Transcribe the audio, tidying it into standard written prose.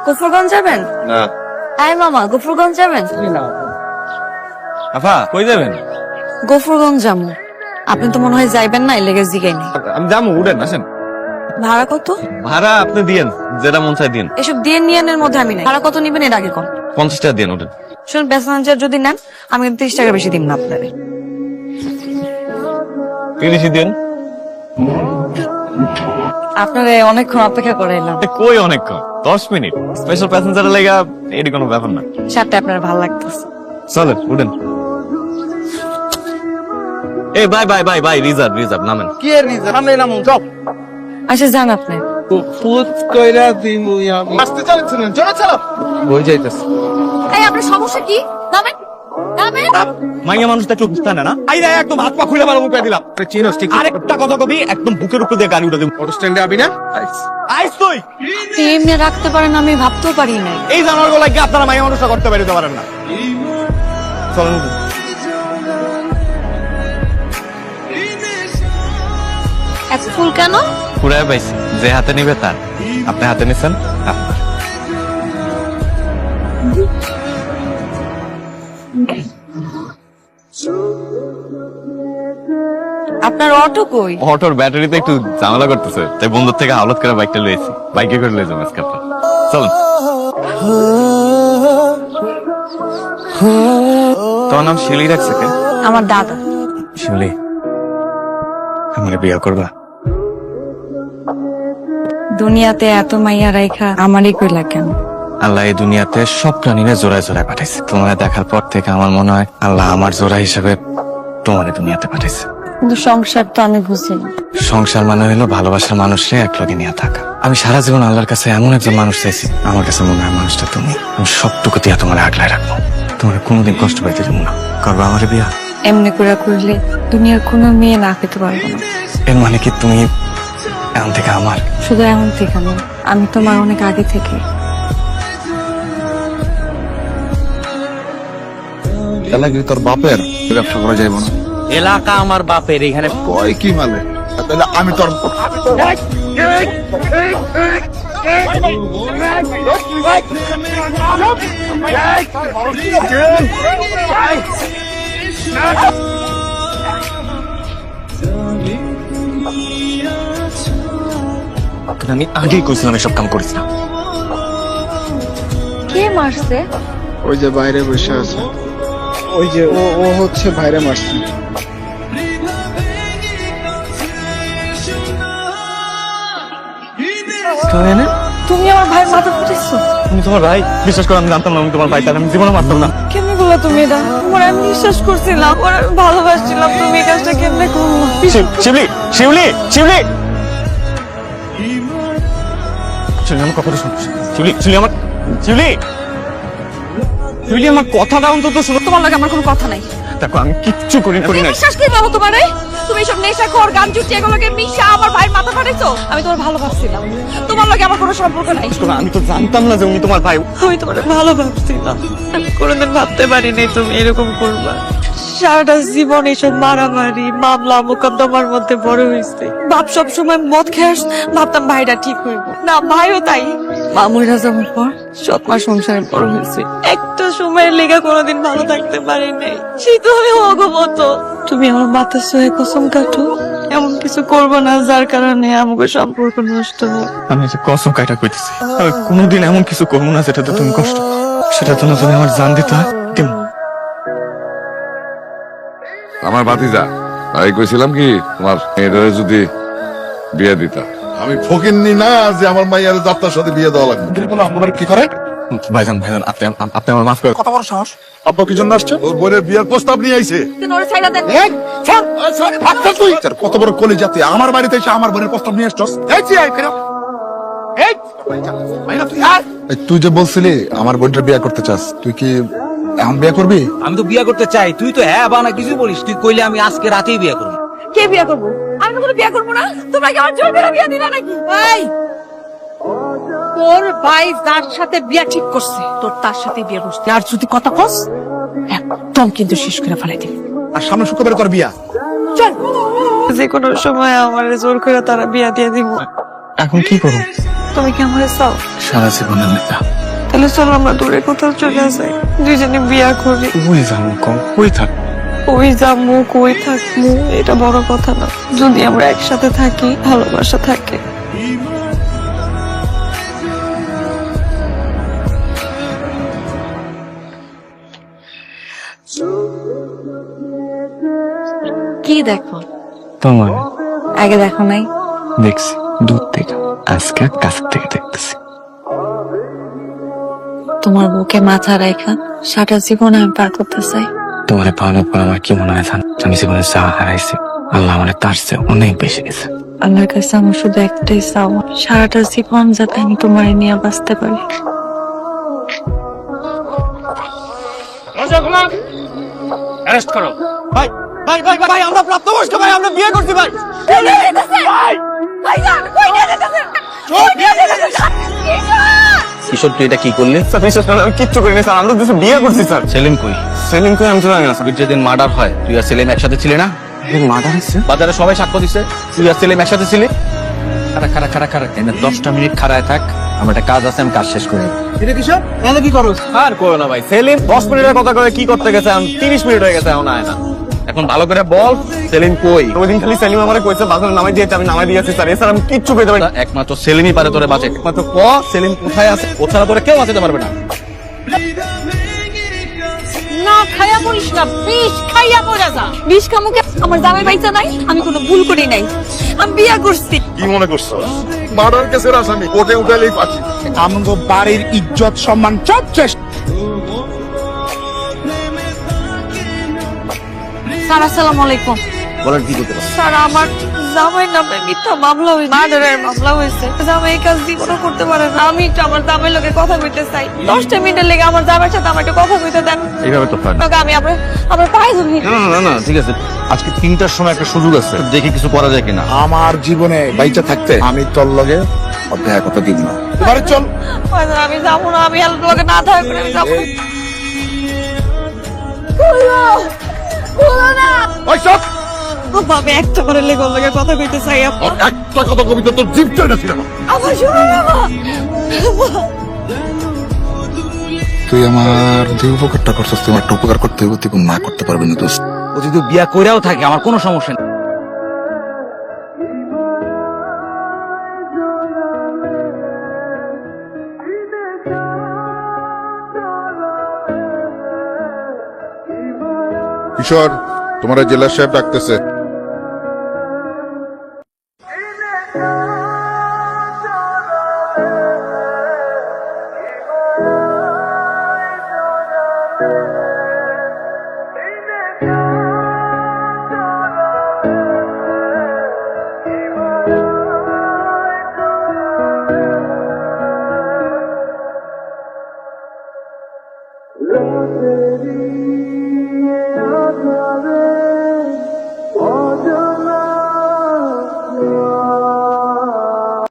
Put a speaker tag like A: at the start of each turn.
A: গফরগঞ্জ যাবেন?
B: না।
A: হ্যাঁ মামা, গফরগঞ্জ যাবেন?
B: আফা কই যাবেন?
A: গফরগঞ্জ যাবো। আপনি তো মনে হয় যাইবেন না, লেগে জিগাইনি।
B: আমি যাবো, উঠেন আসেন।
A: ভাড়া কত?
B: ভাড়া আপনি দিয়েন, যেটা মন চাই দিন।
A: এসব দিয়ে নিয়ানের মধ্যে আমি নাই। ভাড়া কত নিবেন এর আগে কোন?
B: 50 টাকা দিয়েন, উঠেন।
A: শুনুন, প্যাসেঞ্জার যদি নেন আমি 30 টাকা বেশি দিব না আপনারে।
B: 30 দিন।
A: আপনারে অনেকক্ষণ অপেক্ষা করাইলাম।
B: কই অনেকক্ষণ? 10 মিনিট। স্পেশাল প্যাসেঞ্জারের লেগা এটি কোনো ব্যাপার না।
A: সাথে আপনার ভালো লাগতেছে।
B: চলেন উঠেন। এই bye bye bye bye, reserve reserve, নামেন।
C: কি এর রিজন? আমরা নামুন যাও।
A: আচ্ছা যান আপনি।
C: ফুট কইরা দিমু আমি। আসতে চালাচ্ছেন, জোরে চালাও। বই যাইতাছে।
A: এই আপনার সমস্যা কি? নামেন নামেন।
B: মাইয়া মানুষ দেখলো বুঝতে না, না আইরা একদম হাত পা খুলে ভালো মুখ দিলাম।
C: চিনোস ঠিক।
B: আরেকটা কথা কবি, একদম বুকের উপর দিয়ে গাড়ি উঠে দেব।
C: অটো স্ট্যান্ডে আবি না?
B: আইস তুই।
A: এমনি রাখতে পারেন, আমি ভাবতেও পারি নাই।
B: এই জানোয়ার গলায় কি আপনারা মাইয়া মানুষটা করতে পারিতে পারেন না? চলেন উঠুন।
A: এত ফুল কেন?
B: পুরাই পাইছি, যে হাতে নিবে তার। আপনি হাতে নিছেন আপনার।
A: আপনার অটো কই?
B: অটোর ব্যাটারিতে একটু ঝামেলা করতেছে, তাই বন্ধুর থেকে হাওলাত করে বাইকটা লয়েছি। বাইকে করে লয়ে যাবো আজকে আপনার। চলুন। তোমার নাম শিউলি রাখছে কে?
A: আমার দাদা।
B: শিউলি, আমার বিয়ে করবা?
A: দুনিয়াতে এত মাইয়া রাইখা আমারই কইলা কেন?
B: আল্লাহ এই দুনিয়াতে সব প্রাণীরা জোড়ায় জোড়ায় পাঠাইছে। তোমার দেখার পর থেকে আমার মনে হয় আল্লাহ আমার জোড়া হিসেবে তোমার দুনিয়াতে পাঠাইছে।
A: কিন্তু সংসার তো আমি বুঝি না।
B: সংসার মানে হলো ভালোবাসার মানুষকে একলগে নিয়ে থাকা। আমি সারা জীবন আল্লাহর কাছে এমন একজন মানুষ চাইছি, আমার কাছে মনে হয় মানুষটা তুমি। আমি সবটুকু দিয়া তোমার আগলায় রাখবো, তোমার কোনোদিন কষ্ট পাইতে দেবো না। করবা আমার বিয়া?
A: এমনি করে কইলে দুনিয়ার কোনো মেয়ে না পেতে পারবো না।
B: এর মানে কি তুমি এখন থেকে আমার?
A: শুধু এমন থেকে না, আমি তোমার অনেক আগে থেকে।
C: এলাকি তোর বাপের ব্যবসা করা যাইব না।
D: এলাকা আমার বাপের, এখানে
C: কয় কি মানে? তাহলে আমি তোর
B: আমি আগেই কইছিলাম এসব কাম করিস না।
A: কে মারছে?
C: ওই যে বাইরে বসে আছে, ওই যে ও হচ্ছে বাইরে মারছে।
A: তুমি আমার ভাইয়ের মাথা ফুটেছো?
B: আমি তোমার ভাই? বিশ্বাস করো, আমি জানতাম না আমি তোমার ভাই, তাহলে আমি জীবনে মারতাম না।
A: কেমনে বললা তুমি এটা? তোমার আমি বিশ্বাস করছিলাম, ওর আমি ভালোবাসছিলাম, তুমি এই কাজটা কেমনে করলা?
B: শিউলি শিউলি শিউলি শিউলি, আমার কথাটা শোনো। শিউলি শিউলি আমার শিউলি শিউলি, আমার কথাটা অন্তত শোনো।
A: তোমার লাগে আমার কোনো কথা নাই।
B: দেখো আমি কিচ্ছু করি না।
A: বিশ্বাস কি পাবো তোমারে? তুমি সব নেশাখোর গান চুটি এগুলোকে মিশা আমার ভাইয়ের মাথা ফাটাইছো। আমি তোমার ভালোবাসছিলাম, তোমার লাগে আমার কোনো সম্পর্ক নাই।
B: আমি তো জানতাম না যে উনি তোমার ভাই।
A: আমি তোমার ভালোবাসছিলাম, আমি কোনোদিন ভাবতে পারিনি তুমি এরকম করবা। সারাটা জীবন এইসব মারামারি মামলা মোকদ্দমার মধ্যে বড় হয়েছে। বাপ সব সময় মদ খেয়ে ভাবতাম ভাইটা ঠিক হইব না, ভাইও তাই। মামুরা যাওয়ার পর সৎ মা সংসারে বড় হয়েছে। একটা সময়ের লেগা কোনোদিন ভালো থাকতে পারি নাই, সেই তো আমি অগমত। তুমি আমার মাথা সহে কসম কাটো, এমন কিছু করবো না যার কারণে আমাকে সম্পর্ক নষ্ট হয়।
B: আমি যে কসম কাইটা কইতেছি, আমি কোনোদিন এমন কিছু করবো না যেটাতে তুমি কষ্ট পাও। সেটার জন্য যদি আমার জান দিতে হয় দিমু।
E: আমার ভাতিজা, আমি কইছিলাম কি তোমার মেয়েটারে যদি বিয়ে দিতা। আমি ফকিন্নি না যে আমার মাইয়ার যাত্রার সাথে বিয়ে দেওয়া লাগবে।
C: আপনার কি করে?
B: ভাইজান ভাইজান, আপনি আমার মাফ করে।
C: কত বড় সাহস! আব্বা কি জন্য আসছে?
E: তোর বোনের বিয়ের প্রস্তাব নিয়ে আইছে।
C: এই, শোন, ভাগটা তুই। কত বড় কলি জাতি, আমার বাড়িতে এসে আমার বোনের প্রস্তাব নিয়ে আসছস? এই যে আই ফেরো। এই, বাইরে তুই আর। তুই যে বলছিলি আমার বোনটা বিয়ে করতে চাস, তুই কি এখন বিয়ে করবি?
D: আমি তো বিয়ে করতে চাই, তুই তো হ্যাঁ বা না কিছু বলিস। তুই কইলে আমি আজকে রাতেই বিয়ে করবো।
A: কে বিয়ে করবো? আমি তো কোনো বিয়ে করবো না। তোমরা কি আমার জোর করে বিয়ে দিলা নাকি? ভাই, তোর ভাই যার সাথে বিয়ে ঠিক করছে তোর তার সাথে বিয়ে বসতে। আর যদি কথা কস একদম কিন্তু শেষ করে ফেলাই দিবি।
C: আর সামনে শুক্রবারে তোর বিয়া।
A: চল, যে কোনো সময় আমার জোর করে তারা বিয়ে দিয়ে দিব।
B: এখন কি করবো?
A: তুমি কি আমার চাও?
B: সারা জীবনের নেতা
A: তাহলে চলো আমরা দূরে কোথাও চলে যাই, দুজনে বিয়া করি।
B: কই যাবো কম, কই থাক?
A: কই যাবো কই থাকবো এটা বড় কথা না, যদি আমরা একসাথে থাকি, ভালোবাসা থাকে। কি দেখো?
B: তোমার
A: আগে দেখো নাই?
B: দেখছি দূর থেকে, আজকে কাছ থেকে দেখতেছি।
A: তোমার বুকে মাথা রেখা সারা জীবন আমি পার করতে চাই।
B: তোমার পাওয়ানোর পর আমার কি মনে হয় জানো? আমি জীবনে যা হারাইছি আল্লাহ আমার তার চেয়ে অনেক বেশি গেছে।
A: আল্লাহর কাছে আমার শুধু একটাই চাওয়া, সারাটা জীবন যাতে আমি তোমার নিয়ে বাঁচতে পারি।
D: অ্যারেস্ট করো। ভাই ভাই ভাই ভাই আমরা প্রাপ্তবয়স্ক ভাই, আমরা বিয়ে করছি ভাই। কিশোর তুই এটা কি করলি?
B: স্যার বিশ্বাস করেন আমি কিচ্ছু করিনি স্যার, আমরা দুটো বিয়ে করছি স্যার।
D: সেলিম কই?
B: সেলিম কই আমি তো জানি না স্যার।
D: যেদিন মার্ডার হয় তুই আর সেলিম একসাথে ছিলে না?
B: মার্ডার হয়েছে?
D: বাজারে সবাই সাক্ষ্য দিছে তুই আর সেলিম একসাথে ছিলি। খারা খারা খারা খারা এনে 10টা মিনিট খাড়ায় থাক, আমার একটা কাজ আছে, আমি কাজ শেষ করে
B: এটা কিশোর এনে কি করো? আর করো না ভাই, সেলিম 10 মিনিটের কথা করে কি করতে গেছে, এখন 30 মিনিট হয়ে গেছে এখন আয় না।
D: এখন ভালো করে বল সেলিম কই?
B: ওই দিন খালি সেলিম আমারে কইছে বাজারে নামাই দিয়েছে, আমি নামাই দিয়েছি স্যার, এছাড়া আমি কিচ্ছু পেতে পারি না।
D: একমাত্র সেলিমই পারে তোরে বাঁচাইতে।
B: একমাত্র ক সেলিম কোথায় আছে?
D: ও ছাড়া তোরে কেউ বাঁচাতে পারবে না।
A: না খাইয়া পড়িস না, বিষ খাইয়া পড়া যা। বিষ কামুকে আমার জামাই বাইচা নাই, আমি কোনো ভুল করি নাই, আমি বিয়া করছি।
C: কি মনে করছো মার্ডার কেসের আসামি কোর্টে উঠালেই ফাঁসি। আমগো বাড়ির ইজ্জত সম্মান সব শেষ।
A: স্যার আসসালামু আলাইকুম।
D: বলেন কি করতে পারো?
A: স্যার আমার জামাই নামে মিথ্যা মামলা হয়েছে, মার্ডারের মামলা হয়েছে। জামাই এই কাজ জীবনও করতে পারে না। আমি একটু আমার জামাইয়ের লোকে কথা কইতে চাই, 10টা মিনিটের লেগে আমার জামাইয়ের সাথে আমার একটু কথা কইতে দেন।
D: এইভাবে তো হয় না।
A: লোকে আমি আপনার পায়ে ধরি।
D: না না না ঠিক আছে, আজকে 3টার সময় একটা সুযোগ আছে, দেখি কিছু করা যায় কিনা।
C: আমার জীবনে বাইচা থাকতে আমি তোর লগে অধ্যায় কথা দিব না। এবারে চল।
A: আমি যাবো না, আমি আলোর লোকে না থাকবে আমি যাবো না। বলো না
C: ওই সব
A: আমি একটা করে লেগে লোকে কথা কইতে চাই।
C: আর একটা কথা কবিতা তোর জিভটা না ছিল না।
A: আমার শুনো না মা।
C: তুই আমার যে উপকারটা করছিস, তুই একটা উপকার করতে হইব, তুই না করতে পারবি না দোস্ত।
D: ও যদি বিয়া কইরাও থাকে আমার কোনো সমস্যা নেই।
C: কিশোর, তোমার জেলা সাহেব ডাকতেছে।